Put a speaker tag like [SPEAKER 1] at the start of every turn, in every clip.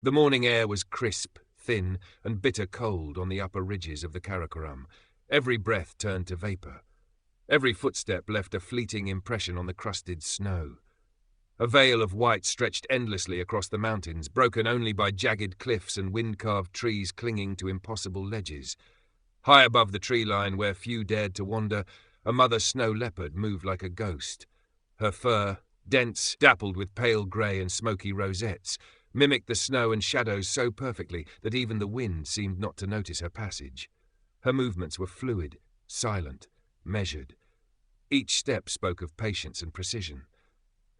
[SPEAKER 1] The morning air was crisp, thin, and bitter cold on the upper ridges of the Karakoram. Every breath turned to vapour. Every footstep left a fleeting impression on the crusted snow. A veil of white stretched endlessly across the mountains, broken only by jagged cliffs and wind-carved trees clinging to impossible ledges. High above the tree line, where few dared to wander, a mother snow leopard moved like a ghost. Her fur, dense, dappled with pale grey and smoky rosettes, mimicked the snow and shadows so perfectly that even the wind seemed not to notice her passage. Her movements were fluid, silent, measured. Each step spoke of patience and precision.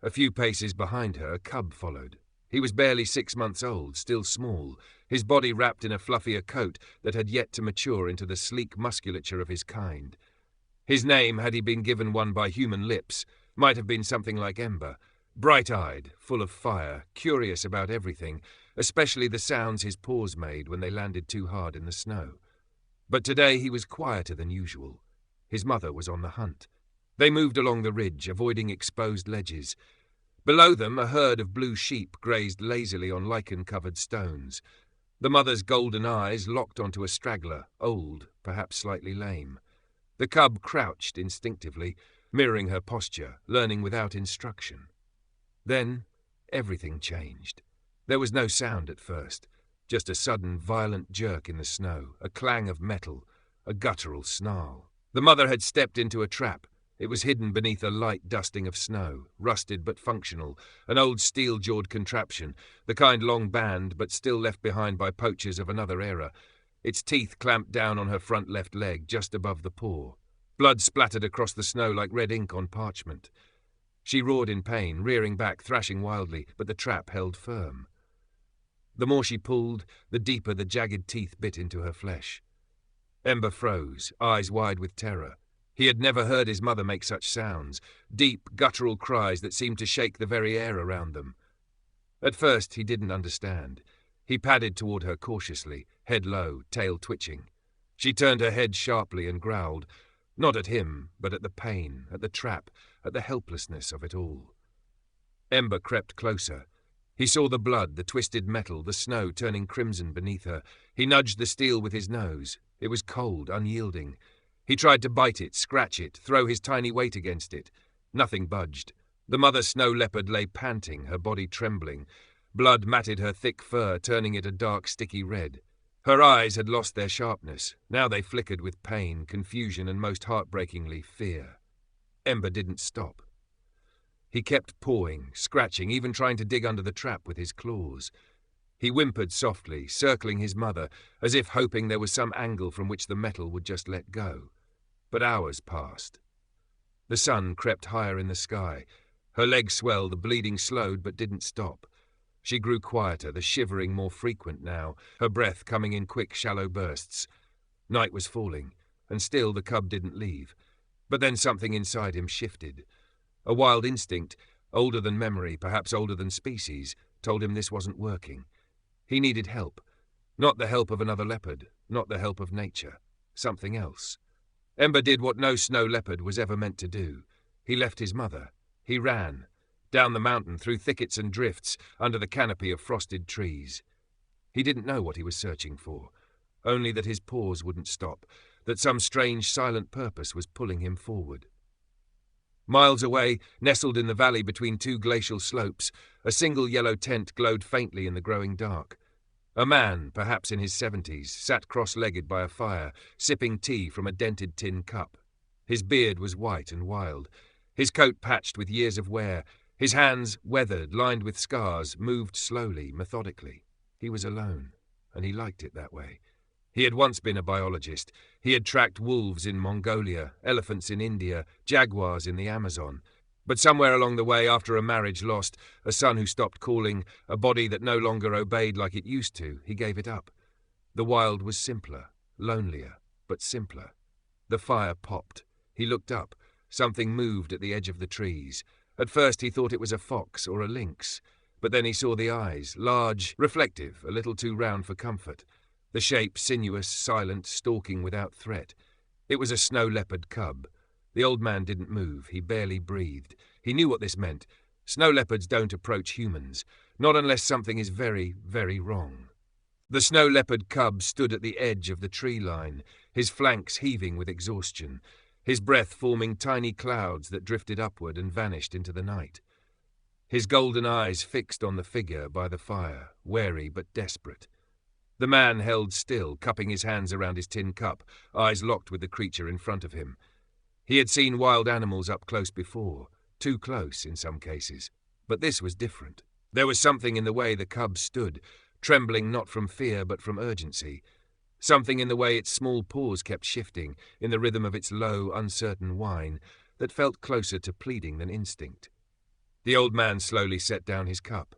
[SPEAKER 1] A few paces behind her, a cub followed. He was barely 6 months old, still small, his body wrapped in a fluffier coat that had yet to mature into the sleek musculature of his kind. His name, had he been given one by human lips, might have been something like Ember, bright-eyed, full of fire, curious about everything, especially the sounds his paws made when they landed too hard in the snow. But today he was quieter than usual. His mother was on the hunt. They moved along the ridge, avoiding exposed ledges. Below them, a herd of blue sheep grazed lazily on lichen-covered stones. The mother's golden eyes locked onto a straggler, old, perhaps slightly lame. The cub crouched instinctively, mirroring her posture, learning without instruction. Then, everything changed. There was no sound at first, just a sudden, violent jerk in the snow, a clang of metal, a guttural snarl. The mother had stepped into a trap. It was hidden beneath a light dusting of snow, rusted but functional, an old steel-jawed contraption, the kind long banned but still left behind by poachers of another era. Its teeth clamped down on her front left leg, just above the paw. Blood splattered across the snow like red ink on parchment. She roared in pain, rearing back, thrashing wildly, but the trap held firm. The more she pulled, the deeper the jagged teeth bit into her flesh. Ember froze, eyes wide with terror. He had never heard his mother make such sounds, deep, guttural cries that seemed to shake the very air around them. At first he didn't understand. He padded toward her cautiously, head low, tail twitching. She turned her head sharply and growled, not at him, but at the pain, at the trap, at the helplessness of it all. Ember crept closer. He saw the blood, the twisted metal, the snow turning crimson beneath her. He nudged the steel with his nose. It was cold, unyielding. He tried to bite it, scratch it, throw his tiny weight against it. Nothing budged. The mother snow leopard lay panting, her body trembling. Blood matted her thick fur, turning it a dark, sticky red. Her eyes had lost their sharpness. Now they flickered with pain, confusion, and most heartbreakingly, fear. Ember didn't stop. He kept pawing, scratching, even trying to dig under the trap with his claws. He whimpered softly, circling his mother, as if hoping there was some angle from which the metal would just let go. But hours passed. The sun crept higher in the sky. Her legs swelled, the bleeding slowed but didn't stop. She grew quieter, the shivering more frequent now, her breath coming in quick, shallow bursts. Night was falling, and still the cub didn't leave. But then something inside him shifted. A wild instinct, older than memory, perhaps older than species, told him this wasn't working. He needed help. Not the help of another leopard, not the help of nature. Something else. Ember did what no snow leopard was ever meant to do. He left his mother. He ran. Down the mountain, through thickets and drifts, under the canopy of frosted trees. He didn't know what he was searching for. Only that his paws wouldn't stop, that some strange silent purpose was pulling him forward. Miles away, nestled in the valley between two glacial slopes, a single yellow tent glowed faintly in the growing dark. A man, perhaps in his 70s, sat cross-legged by a fire, sipping tea from a dented tin cup. His beard was white and wild, his coat patched with years of wear, his hands, weathered, lined with scars, moved slowly, methodically. He was alone, and he liked it that way. He had once been a biologist. He had tracked wolves in Mongolia, elephants in India, jaguars in the Amazon. But somewhere along the way, after a marriage lost, a son who stopped calling, a body that no longer obeyed like it used to, he gave it up. The wild was simpler, lonelier, but simpler. The fire popped. He looked up. Something moved at the edge of the trees. At first he thought it was a fox or a lynx, but then he saw the eyes, large, reflective, a little too round for comfort. The shape sinuous, silent, stalking without threat. It was a snow leopard cub. The old man didn't move. He barely breathed. He knew what this meant. Snow leopards don't approach humans. Not unless something is very, very wrong. The snow leopard cub stood at the edge of the tree line, his flanks heaving with exhaustion, his breath forming tiny clouds that drifted upward and vanished into the night. His golden eyes fixed on the figure by the fire, wary but desperate. The man held still, cupping his hands around his tin cup, eyes locked with the creature in front of him. He had seen wild animals up close before, too close in some cases, but this was different. There was something in the way the cub stood, trembling not from fear but from urgency. Something in the way its small paws kept shifting, in the rhythm of its low, uncertain whine, that felt closer to pleading than instinct. The old man slowly set down his cup.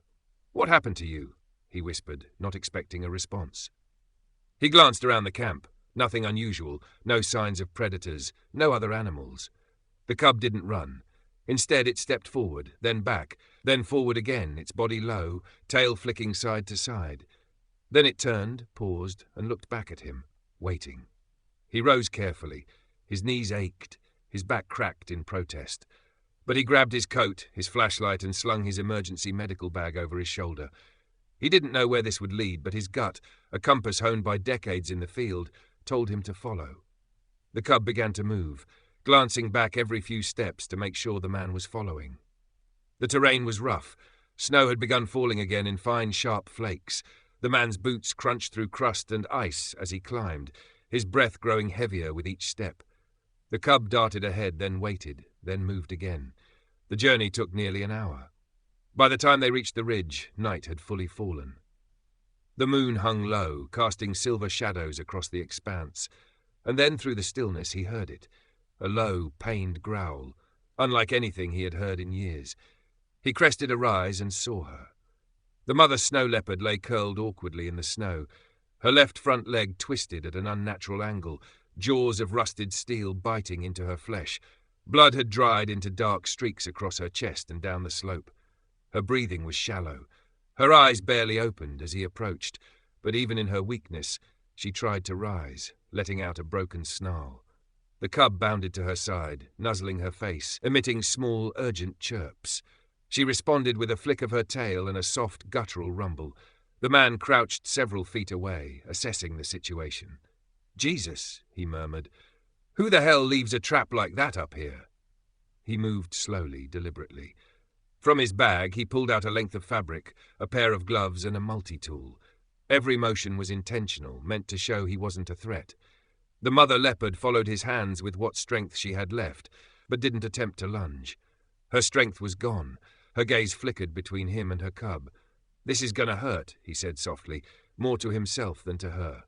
[SPEAKER 1] "What happened to you?" he whispered, not expecting a response. He glanced around the camp. Nothing unusual, no signs of predators, no other animals. The cub didn't run. Instead, it stepped forward, then back, then forward again, its body low, tail flicking side to side. Then it turned, paused, and looked back at him, waiting. He rose carefully. His knees ached, his back cracked in protest. But he grabbed his coat, his flashlight, and slung his emergency medical bag over his shoulder. He didn't know where this would lead, but his gut, a compass honed by decades in the field, told him to follow. The cub began to move, glancing back every few steps to make sure the man was following. The terrain was rough. Snow had begun falling again in fine, sharp flakes. The man's boots crunched through crust and ice as he climbed, his breath growing heavier with each step. The cub darted ahead, then waited, then moved again. The journey took nearly an hour. By the time they reached the ridge, night had fully fallen. The moon hung low, casting silver shadows across the expanse, and then through the stillness he heard it, a low, pained growl, unlike anything he had heard in years. He crested a rise and saw her. The mother snow leopard lay curled awkwardly in the snow, her left front leg twisted at an unnatural angle, jaws of rusted steel biting into her flesh. Blood had dried into dark streaks across her chest and down the slope. Her breathing was shallow. Her eyes barely opened as he approached, but even in her weakness, she tried to rise, letting out a broken snarl. The cub bounded to her side, nuzzling her face, emitting small, urgent chirps. She responded with a flick of her tail and a soft, guttural rumble. The man crouched several feet away, assessing the situation. "Jesus," he murmured. "Who the hell leaves a trap like that up here?" He moved slowly, deliberately. From his bag, he pulled out a length of fabric, a pair of gloves, and a multi-tool. Every motion was intentional, meant to show he wasn't a threat. The mother leopard followed his hands with what strength she had left, but didn't attempt to lunge. Her strength was gone. Her gaze flickered between him and her cub. "This is gonna hurt," he said softly, more to himself than to her.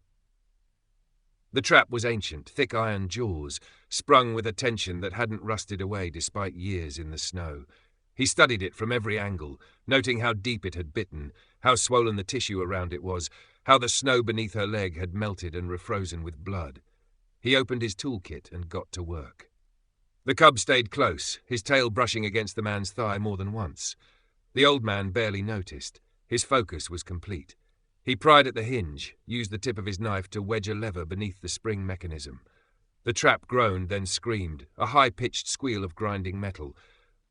[SPEAKER 1] The trap was ancient, thick iron jaws, sprung with a tension that hadn't rusted away despite years in the snow. He studied it from every angle, noting how deep it had bitten, how swollen the tissue around it was, how the snow beneath her leg had melted and refrozen with blood. He opened his toolkit and got to work. The cub stayed close, his tail brushing against the man's thigh more than once. The old man barely noticed. His focus was complete. He pried at the hinge, used the tip of his knife to wedge a lever beneath the spring mechanism. The trap groaned, then screamed, a high-pitched squeal of grinding metal.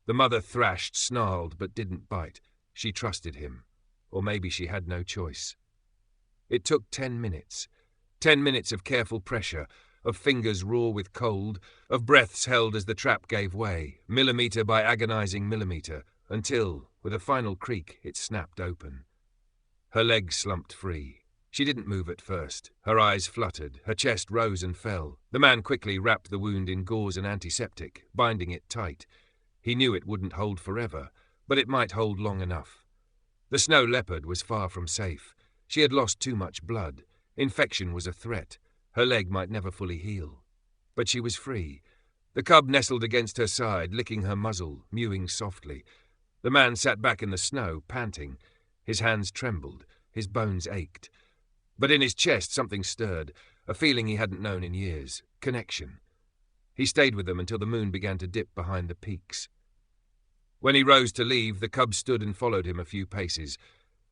[SPEAKER 1] The mother thrashed, snarled, but didn't bite. She trusted him. Or maybe she had no choice. It took 10 minutes. 10 minutes of careful pressure, of fingers raw with cold, of breaths held as the trap gave way, millimetre by agonizing millimetre, until, with a final creak, it snapped open. Her legs slumped free. She didn't move at first. Her eyes fluttered, her chest rose and fell. The man quickly wrapped the wound in gauze and antiseptic, binding it tight. He knew it wouldn't hold forever, but it might hold long enough. The snow leopard was far from safe. She had lost too much blood. Infection was a threat. Her leg might never fully heal. But she was free. The cub nestled against her side, licking her muzzle, mewing softly. The man sat back in the snow, panting. His hands trembled, his bones ached. But in his chest something stirred, a feeling he hadn't known in years, connection. He stayed with them until the moon began to dip behind the peaks. When he rose to leave, the cub stood and followed him a few paces.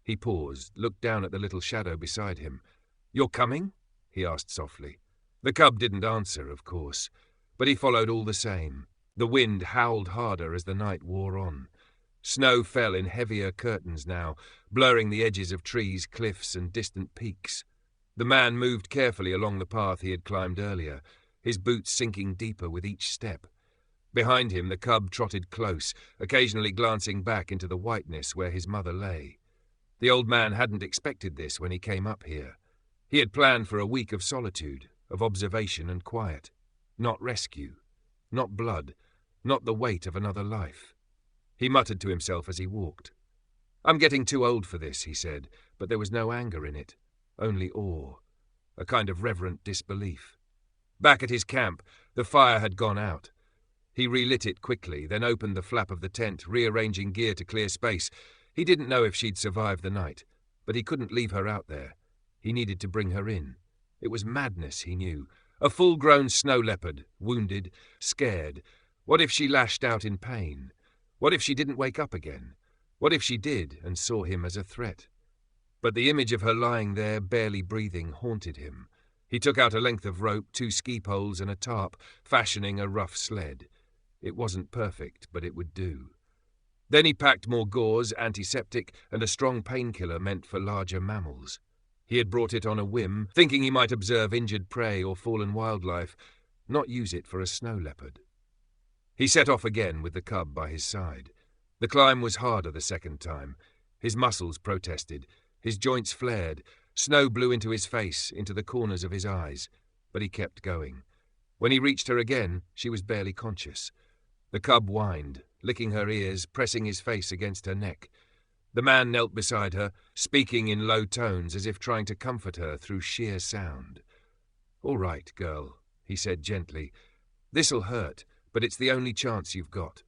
[SPEAKER 1] He paused, looked down at the little shadow beside him. "You're coming?" he asked softly. The cub didn't answer, of course, but he followed all the same. The wind howled harder as the night wore on. Snow fell in heavier curtains now, blurring the edges of trees, cliffs, and distant peaks. The man moved carefully along the path he had climbed earlier, his boots sinking deeper with each step. Behind him the cub trotted close, occasionally glancing back into the whiteness where his mother lay. The old man hadn't expected this when he came up here. He had planned for a week of solitude, of observation and quiet. Not rescue, not blood, not the weight of another life. He muttered to himself as he walked. "I'm getting too old for this," he said, but there was no anger in it, only awe, a kind of reverent disbelief. Back at his camp, the fire had gone out. He relit it quickly, then opened the flap of the tent, rearranging gear to clear space. He didn't know if she'd survive the night, but he couldn't leave her out there. He needed to bring her in. It was madness, he knew. A full-grown snow leopard, wounded, scared. What if she lashed out in pain? What if she didn't wake up again? What if she did and saw him as a threat? But the image of her lying there, barely breathing, haunted him. He took out a length of rope, 2 ski poles and a tarp, fashioning a rough sled. It wasn't perfect, but it would do. Then he packed more gauze, antiseptic, and a strong painkiller meant for larger mammals. He had brought it on a whim, thinking he might observe injured prey or fallen wildlife, not use it for a snow leopard. He set off again with the cub by his side. The climb was harder the second time. His muscles protested. His joints flared. Snow blew into his face, into the corners of his eyes. But he kept going. When he reached her again, she was barely conscious. The cub whined, licking her ears, pressing his face against her neck. The man knelt beside her, speaking in low tones as if trying to comfort her through sheer sound. "All right, girl," he said gently. "This'll hurt, but it's the only chance you've got."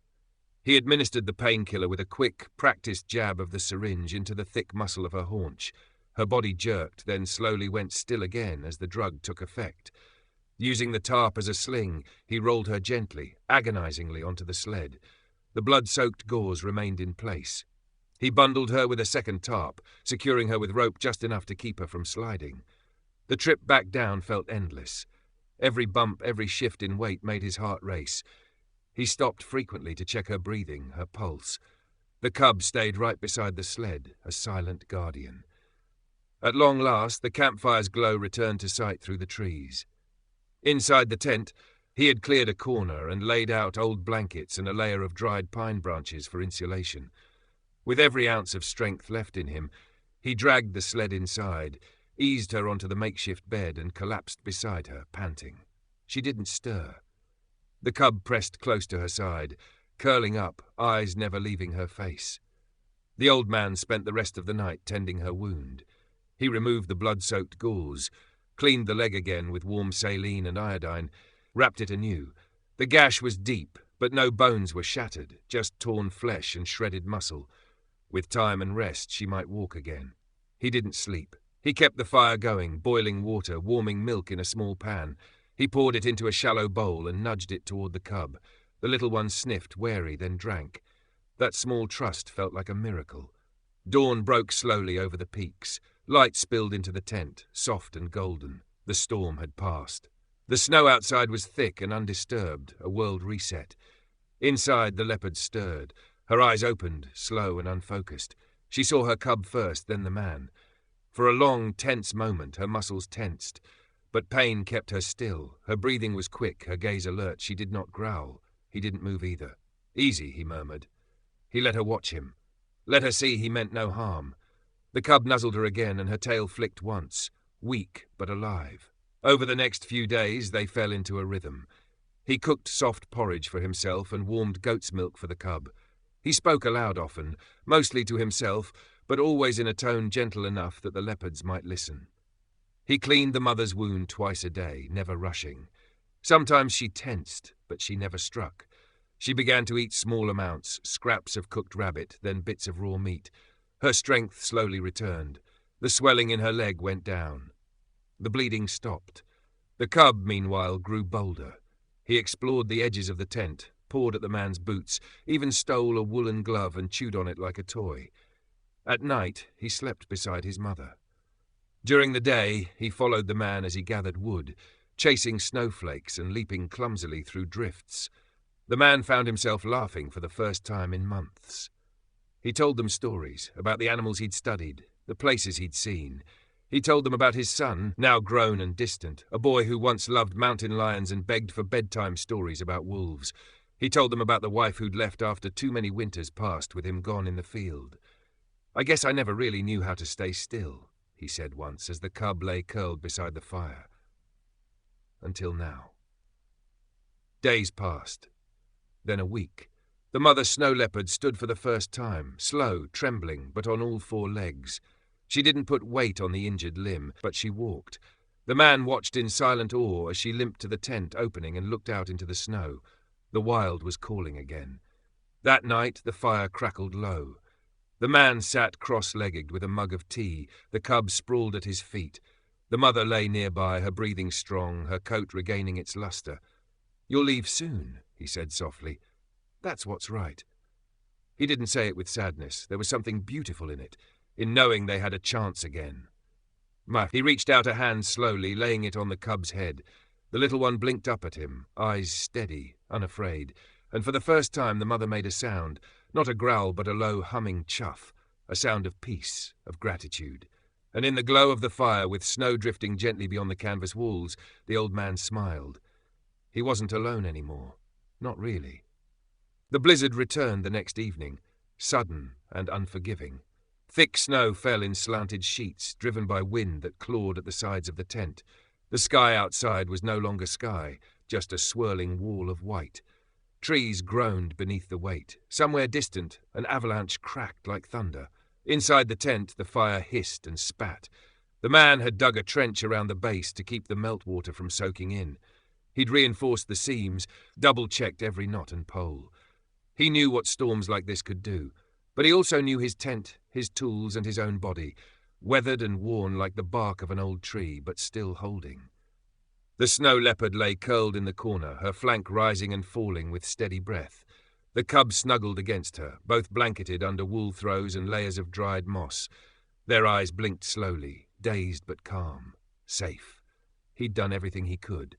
[SPEAKER 1] He administered the painkiller with a quick, practiced jab of the syringe into the thick muscle of her haunch. Her body jerked, then slowly went still again as the drug took effect. Using the tarp as a sling, he rolled her gently, agonizingly onto the sled. The blood-soaked gauze remained in place. He bundled her with a second tarp, securing her with rope just enough to keep her from sliding. The trip back down felt endless. Every bump, every shift in weight made his heart race. He stopped frequently to check her breathing, her pulse. The cub stayed right beside the sled, a silent guardian. At long last, the campfire's glow returned to sight through the trees. Inside the tent, he had cleared a corner and laid out old blankets and a layer of dried pine branches for insulation. With every ounce of strength left in him, he dragged the sled inside, eased her onto the makeshift bed and collapsed beside her, panting. She didn't stir. The cub pressed close to her side, curling up, eyes never leaving her face. The old man spent the rest of the night tending her wound. He removed the blood-soaked gauze, cleaned the leg again with warm saline and iodine, wrapped it anew. The gash was deep, but no bones were shattered, just torn flesh and shredded muscle. With time and rest, she might walk again. He didn't sleep. He kept the fire going, boiling water, warming milk in a small pan. He poured it into a shallow bowl and nudged it toward the cub. The little one sniffed, wary, then drank. That small trust felt like a miracle. Dawn broke slowly over the peaks. Light spilled into the tent, soft and golden. The storm had passed. The snow outside was thick and undisturbed, a world reset. Inside, the leopard stirred. Her eyes opened, slow and unfocused. She saw her cub first, then the man. For a long, tense moment, her muscles tensed. But pain kept her still. Her breathing was quick, her gaze alert. She did not growl. He didn't move either. "Easy," he murmured. He let her watch him. Let her see he meant no harm. The cub nuzzled her again, and her tail flicked once, weak but alive. Over the next few days, they fell into a rhythm. He cooked soft porridge for himself and warmed goat's milk for the cub. He spoke aloud often, mostly to himself, but always in a tone gentle enough that the leopards might listen. He cleaned the mother's wound twice a day, never rushing. Sometimes she tensed, but she never struck. She began to eat small amounts, scraps of cooked rabbit, then bits of raw meat. Her strength slowly returned. The swelling in her leg went down. The bleeding stopped. The cub, meanwhile, grew bolder. He explored the edges of the tent, pawed at the man's boots, even stole a woolen glove and chewed on it like a toy. At night, he slept beside his mother. During the day, he followed the man as he gathered wood, chasing snowflakes and leaping clumsily through drifts. The man found himself laughing for the first time in months. He told them stories about the animals he'd studied, the places he'd seen. He told them about his son, now grown and distant, a boy who once loved mountain lions and begged for bedtime stories about wolves. He told them about the wife who'd left after too many winters passed with him gone in the field. "I guess I never really knew how to stay still," he said once as the cub lay curled beside the fire. Until now. Days passed. Then a week. The mother snow leopard stood for the first time, slow, trembling, but on all four legs. She didn't put weight on the injured limb, but she walked. The man watched in silent awe as she limped to the tent opening and looked out into the snow. The wild was calling again. That night the fire crackled low. The man sat cross-legged with a mug of tea, the cub sprawled at his feet. The mother lay nearby, her breathing strong, her coat regaining its luster. "You'll leave soon," he said softly. "That's what's right." He didn't say it with sadness. There was something beautiful in it, in knowing they had a chance again. He reached out a hand slowly, laying it on the cub's head. The little one blinked up at him, eyes steady, unafraid, and for the first time the mother made a sound, not a growl but a low humming chuff, a sound of peace, of gratitude. And in the glow of the fire, with snow drifting gently beyond the canvas walls, the old man smiled. He wasn't alone anymore. Not really. The blizzard returned the next evening, sudden and unforgiving. Thick snow fell in slanted sheets, driven by wind that clawed at the sides of the tent. The sky outside was no longer sky, just a swirling wall of white. Trees groaned beneath the weight. Somewhere distant, an avalanche cracked like thunder. Inside the tent, the fire hissed and spat. The man had dug a trench around the base to keep the meltwater from soaking in. He'd reinforced the seams, double-checked every knot and pole. He knew what storms like this could do, but he also knew his tent, his tools, and his own body, weathered and worn like the bark of an old tree, but still holding. The snow leopard lay curled in the corner, her flank rising and falling with steady breath. The cub snuggled against her, both blanketed under wool throws and layers of dried moss. Their eyes blinked slowly, dazed but calm, safe. He'd done everything he could.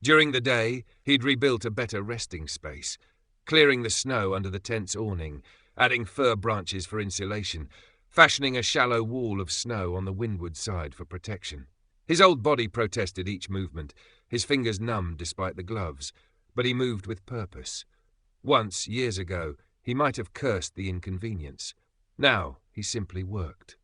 [SPEAKER 1] During the day, he'd rebuilt a better resting space, clearing the snow under the tent's awning, adding fir branches for insulation, fashioning a shallow wall of snow on the windward side for protection. His old body protested each movement, his fingers numbed despite the gloves, but he moved with purpose. Once, years ago, he might have cursed the inconvenience. Now he simply worked.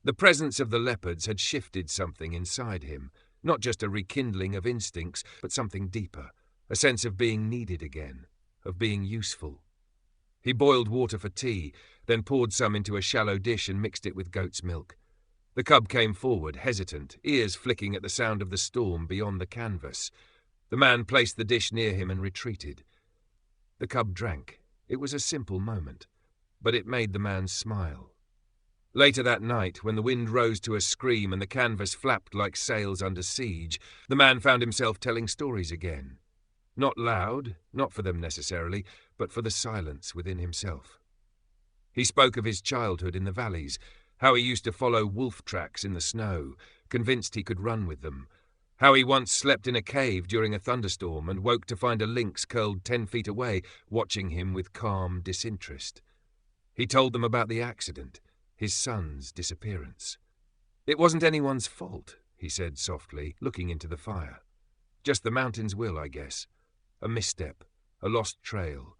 [SPEAKER 1] The presence of the leopards had shifted something inside him, not just a rekindling of instincts, but something deeper, a sense of being needed again, of being useful. He boiled water for tea, then poured some into a shallow dish and mixed it with goat's milk. The cub came forward, hesitant, ears flicking at the sound of the storm beyond the canvas. The man placed the dish near him and retreated. The cub drank. It was a simple moment, but it made the man smile. Later that night, when the wind rose to a scream and the canvas flapped like sails under siege, the man found himself telling stories again. Not loud, not for them necessarily, but for the silence within himself. He spoke of his childhood in the valleys, how he used to follow wolf tracks in the snow, convinced he could run with them, how he once slept in a cave during a thunderstorm and woke to find a lynx curled 10 feet away, watching him with calm disinterest. He told them about the accident, his son's disappearance. "It wasn't anyone's fault," he said softly, looking into the fire. "Just the mountain's will, I guess. A misstep, a lost trail.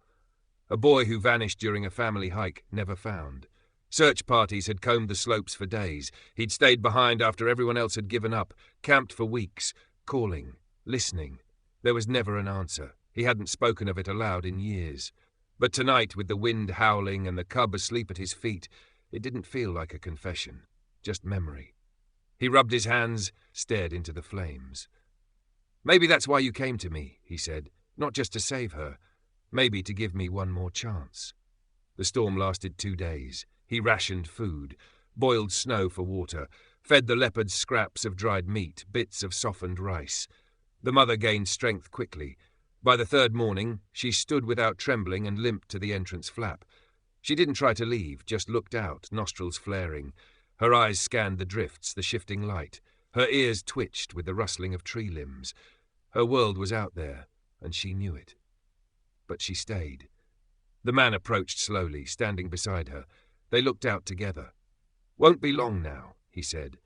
[SPEAKER 1] A boy who vanished during a family hike, never found. Search parties had combed the slopes for days. He'd stayed behind after everyone else had given up, camped for weeks, calling, listening. There was never an answer. He hadn't spoken of it aloud in years. But tonight, with the wind howling and the cub asleep at his feet, it didn't feel like a confession, just memory. He rubbed his hands, stared into the flames. "Maybe that's why you came to me," he said. "Not just to save her. Maybe to give me one more chance." The storm lasted 2 days. He rationed food, boiled snow for water, fed the leopards scraps of dried meat, bits of softened rice. The mother gained strength quickly. By the 3rd morning, she stood without trembling and limped to the entrance flap. She didn't try to leave, just looked out, nostrils flaring. Her eyes scanned the drifts, the shifting light. Her ears twitched with the rustling of tree limbs. Her world was out there, and she knew it. But she stayed. The man approached slowly, standing beside her. They looked out together. "Won't be long now," he said.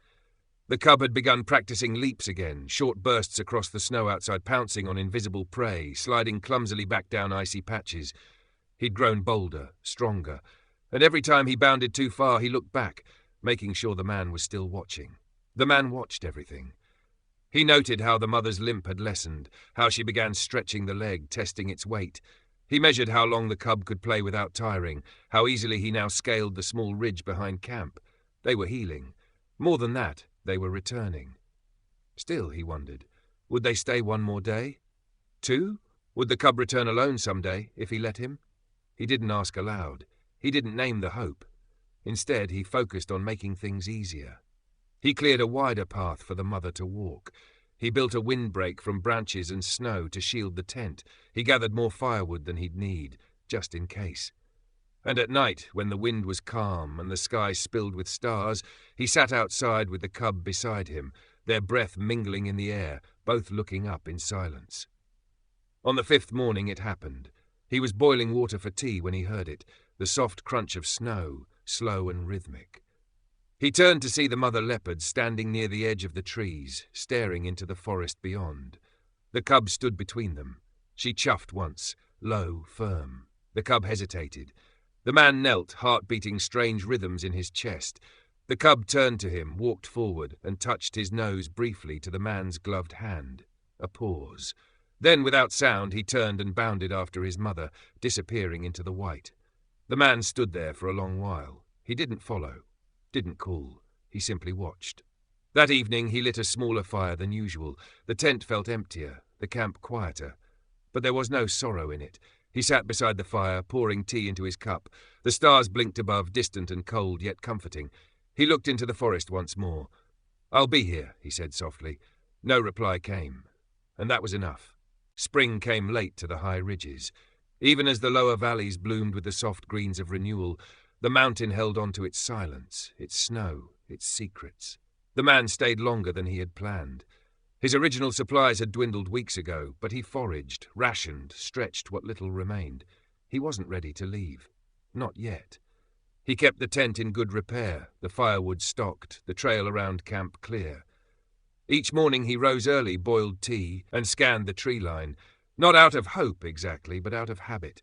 [SPEAKER 1] The cub had begun practicing leaps again, short bursts across the snow outside, pouncing on invisible prey, sliding clumsily back down icy patches. He'd grown bolder, stronger, and every time he bounded too far he looked back, making sure the man was still watching. The man watched everything. He noted how the mother's limp had lessened, how she began stretching the leg, testing its weight. He measured how long the cub could play without tiring, how easily he now scaled the small ridge behind camp. They were healing. More than that, they were returning. Still, he wondered, would they stay one more day? 2? Would the cub return alone someday, if he let him? He didn't ask aloud. He didn't name the hope. Instead, he focused on making things easier. He cleared a wider path for the mother to walk. He built a windbreak from branches and snow to shield the tent. He gathered more firewood than he'd need, just in case. And at night, when the wind was calm and the sky spilled with stars, he sat outside with the cub beside him, their breath mingling in the air, both looking up in silence. On the 5th morning it happened. He was boiling water for tea when he heard it, the soft crunch of snow, slow and rhythmic. He turned to see the mother leopard standing near the edge of the trees, staring into the forest beyond. The cub stood between them. She chuffed once, low, firm. The cub hesitated. The man knelt, heart beating strange rhythms in his chest. The cub turned to him, walked forward, and touched his nose briefly to the man's gloved hand. A pause. Then, without sound, he turned and bounded after his mother, disappearing into the white. The man stood there for a long while. He didn't follow. Didn't call. He simply watched. That evening he lit a smaller fire than usual. The tent felt emptier, the camp quieter. But there was no sorrow in it. He sat beside the fire, pouring tea into his cup. The stars blinked above, distant and cold, yet comforting. He looked into the forest once more. "I'll be here," he said softly. No reply came. And that was enough. Spring came late to the high ridges. Even as the lower valleys bloomed with the soft greens of renewal, the mountain held on to its silence, its snow, its secrets. The man stayed longer than he had planned. His original supplies had dwindled weeks ago, but he foraged, rationed, stretched what little remained. He wasn't ready to leave. Not yet. He kept the tent in good repair, the firewood stocked, the trail around camp clear. Each morning he rose early, boiled tea, and scanned the tree line, not out of hope exactly, but out of habit.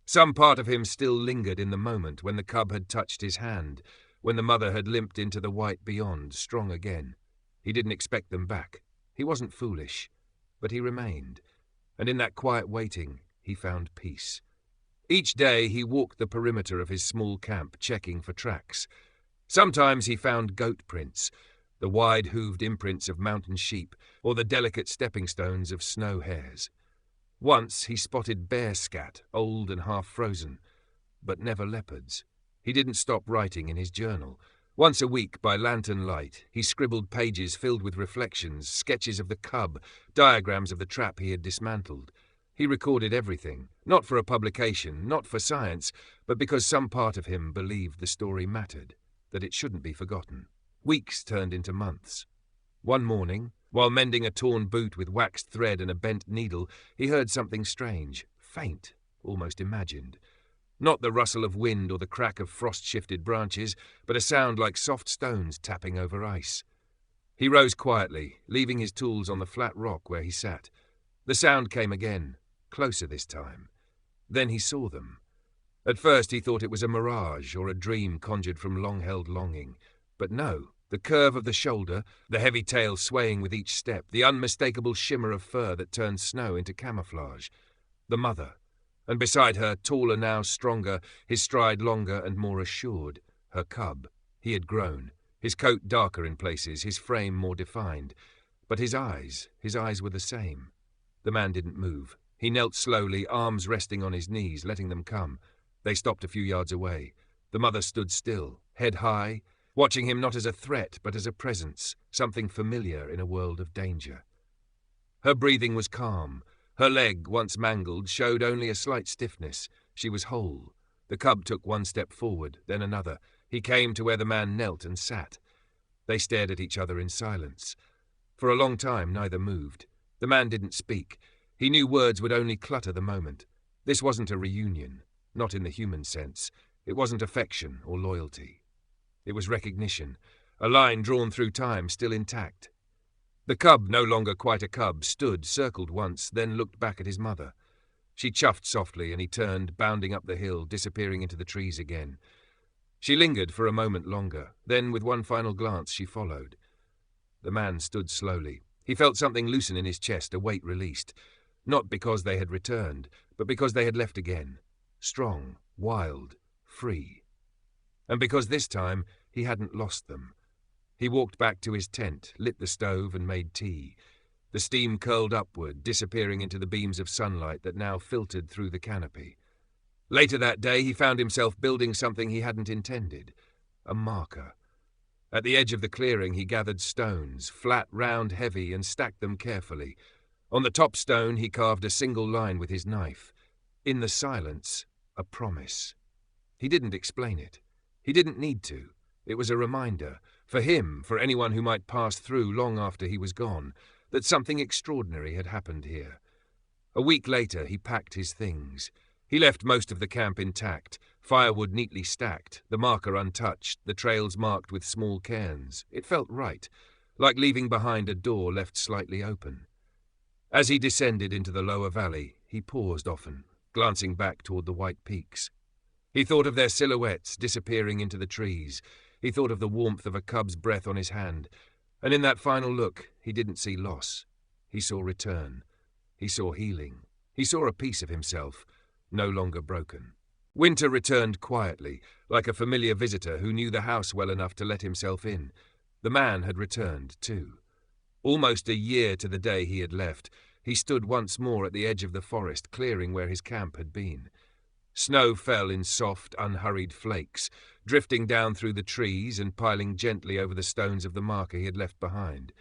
[SPEAKER 1] Some part of him still lingered in the moment when the cub had touched his hand, when the mother had limped into the white beyond, strong again. He didn't expect them back. He wasn't foolish, but he remained, and in that quiet waiting he found peace. Each day he walked the perimeter of his small camp, checking for tracks. Sometimes he found goat prints, the wide-hooved imprints of mountain sheep, or the delicate stepping stones of snow hares. Once he spotted bear scat, old and half-frozen, but never leopards. He didn't stop writing in his journal. Once a week, by lantern light, he scribbled pages filled with reflections, sketches of the cub, diagrams of the trap he had dismantled. He recorded everything, not for a publication, not for science, but because some part of him believed the story mattered, that it shouldn't be forgotten. Weeks turned into months. One morning, while mending a torn boot with waxed thread and a bent needle, he heard something strange, faint, almost imagined. Not the rustle of wind or the crack of frost-shifted branches, but a sound like soft stones tapping over ice. He rose quietly, leaving his tools on the flat rock where he sat. The sound came again, closer this time. Then he saw them. At first he thought it was a mirage or a dream conjured from long-held longing. But no. The curve of the shoulder, the heavy tail swaying with each step, the unmistakable shimmer of fur that turned snow into camouflage. The mother. And beside her, taller now, stronger, his stride longer and more assured, her cub. He had grown, his coat darker in places, his frame more defined. But his eyes were the same. The man didn't move. He knelt slowly, arms resting on his knees, letting them come. They stopped a few yards away. The mother stood still, head high, watching him not as a threat but as a presence, something familiar in a world of danger. Her breathing was calm. Her leg, once mangled, showed only a slight stiffness. She was whole. The cub took one step forward, then another. He came to where the man knelt and sat. They stared at each other in silence. For a long time neither moved. The man didn't speak. He knew words would only clutter the moment. This wasn't a reunion. not in the human sense. It wasn't affection or loyalty. It was recognition, a line drawn through time, still intact. The cub, no longer quite a cub, stood, circled once, then looked back at his mother. She chuffed softly, and he turned, bounding up the hill, disappearing into the trees again. She lingered for a moment longer, then with one final glance she followed. The man stood slowly. He felt something loosen in his chest, a weight released. Not because they had returned, but because they had left again. Strong, wild, free. And because this time he hadn't lost them. He walked back to his tent, lit the stove and made tea. The steam curled upward, disappearing into the beams of sunlight that now filtered through the canopy. Later that day he found himself building something he hadn't intended. A marker. At the edge of the clearing he gathered stones, flat, round, heavy, and stacked them carefully. On the top stone he carved a single line with his knife. In the silence, a promise. He didn't explain it. He didn't need to. It was a reminder, for him, for anyone who might pass through long after he was gone, that something extraordinary had happened here. A week later he packed his things. He left most of the camp intact, firewood neatly stacked, the marker untouched, the trails marked with small cairns. It felt right, like leaving behind a door left slightly open. As he descended into the lower valley, he paused often, glancing back toward the white peaks. He thought of their silhouettes disappearing into the trees. He thought of the warmth of a cub's breath on his hand, and in that final look he didn't see loss. He saw return. He saw healing. He saw a piece of himself, no longer broken. Winter returned quietly, like a familiar visitor who knew the house well enough to let himself in. The man had returned, too. Almost a year to the day he had left, he stood once more at the edge of the forest clearing where his camp had been. Snow fell in soft, unhurried flakes, drifting down through the trees and piling gently over the stones of the marker he had left behind.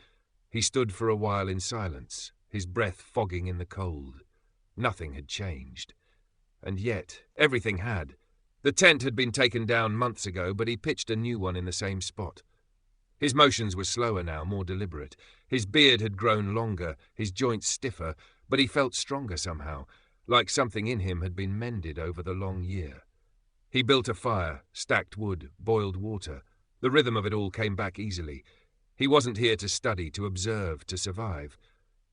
[SPEAKER 1] He stood for a while in silence, his breath fogging in the cold. Nothing had changed. And yet, everything had. The tent had been taken down months ago, but he pitched a new one in the same spot. His motions were slower now, more deliberate. His beard had grown longer, his joints stiffer, but he felt stronger somehow, like something in him had been mended over the long year. He built a fire, stacked wood, boiled water. The rhythm of it all came back easily. He wasn't here to study, to observe, to survive.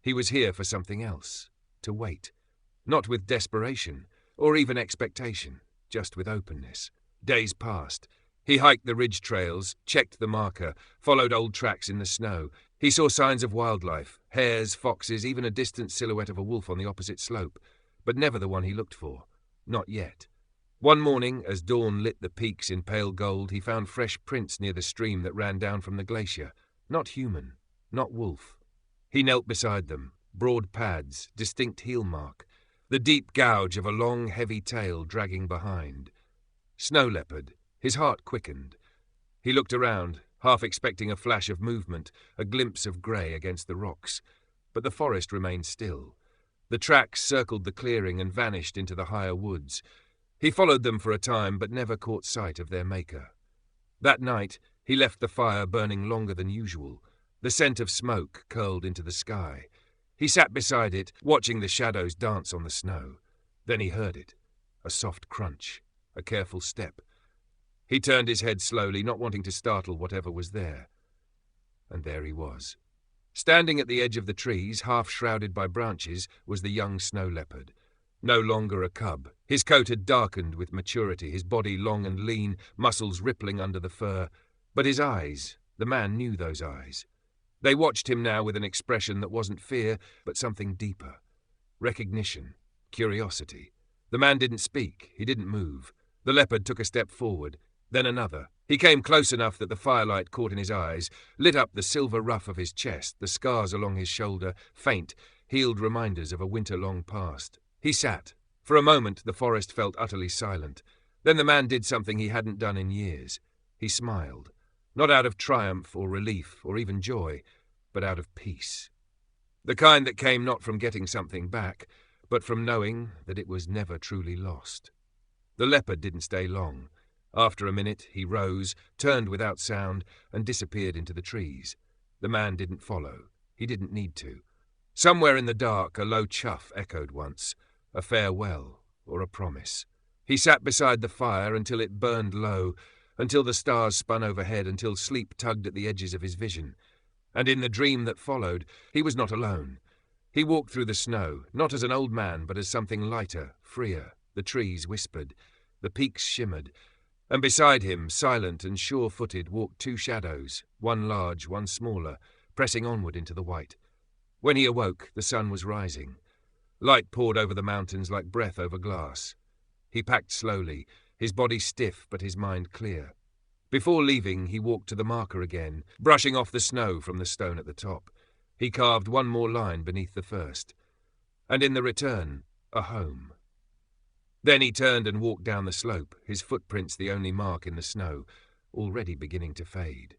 [SPEAKER 1] He was here for something else, to wait. Not with desperation, or even expectation, just with openness. Days passed. He hiked the ridge trails, checked the marker, followed old tracks in the snow. He saw signs of wildlife, hares, foxes, even a distant silhouette of a wolf on the opposite slope, but never the one he looked for. Not yet. One morning, as dawn lit the peaks in pale gold, he found fresh prints near the stream that ran down from the glacier. Not human, not wolf. He knelt beside them, broad pads, distinct heel mark, the deep gouge of a long, heavy tail dragging behind. Snow leopard. His heart quickened. He looked around, half expecting a flash of movement, a glimpse of grey against the rocks. But the forest remained still. The tracks circled the clearing and vanished into the higher woods. He followed them for a time, but never caught sight of their maker. That night, he left the fire burning longer than usual. The scent of smoke curled into the sky. He sat beside it, watching the shadows dance on the snow. Then he heard it. A soft crunch, a careful step. He turned his head slowly, not wanting to startle whatever was there. And there he was. Standing at the edge of the trees, half shrouded by branches, was the young snow leopard. No longer a cub. His coat had darkened with maturity, his body long and lean, muscles rippling under the fur. But his eyes, the man knew those eyes. They watched him now with an expression that wasn't fear, but something deeper. Recognition, curiosity. The man didn't speak, he didn't move. The leopard took a step forward, then another. He came close enough that the firelight caught in his eyes, lit up the silver ruff of his chest, the scars along his shoulder, faint, healed reminders of a winter-long past. He sat. For a moment the forest felt utterly silent. Then the man did something he hadn't done in years. He smiled. Not out of triumph or relief or even joy, but out of peace. The kind that came not from getting something back, but from knowing that it was never truly lost. The leopard didn't stay long. After a minute, he rose, turned without sound, and disappeared into the trees. The man didn't follow. He didn't need to. Somewhere in the dark, a low chuff echoed once, a farewell or a promise. He sat beside the fire until it burned low, until the stars spun overhead, until sleep tugged at the edges of his vision. And in the dream that followed, he was not alone. He walked through the snow, not as an old man, but as something lighter, freer. The trees whispered, the peaks shimmered, and beside him, silent and sure-footed, walked two shadows, one large, one smaller, pressing onward into the white. When he awoke, the sun was rising. Light poured over the mountains like breath over glass. He packed slowly, his body stiff but his mind clear. Before leaving, he walked to the marker again, brushing off the snow from the stone at the top. He carved one more line beneath the first. And in the return, a home. Then he turned and walked down the slope, his footprints the only mark in the snow, already beginning to fade.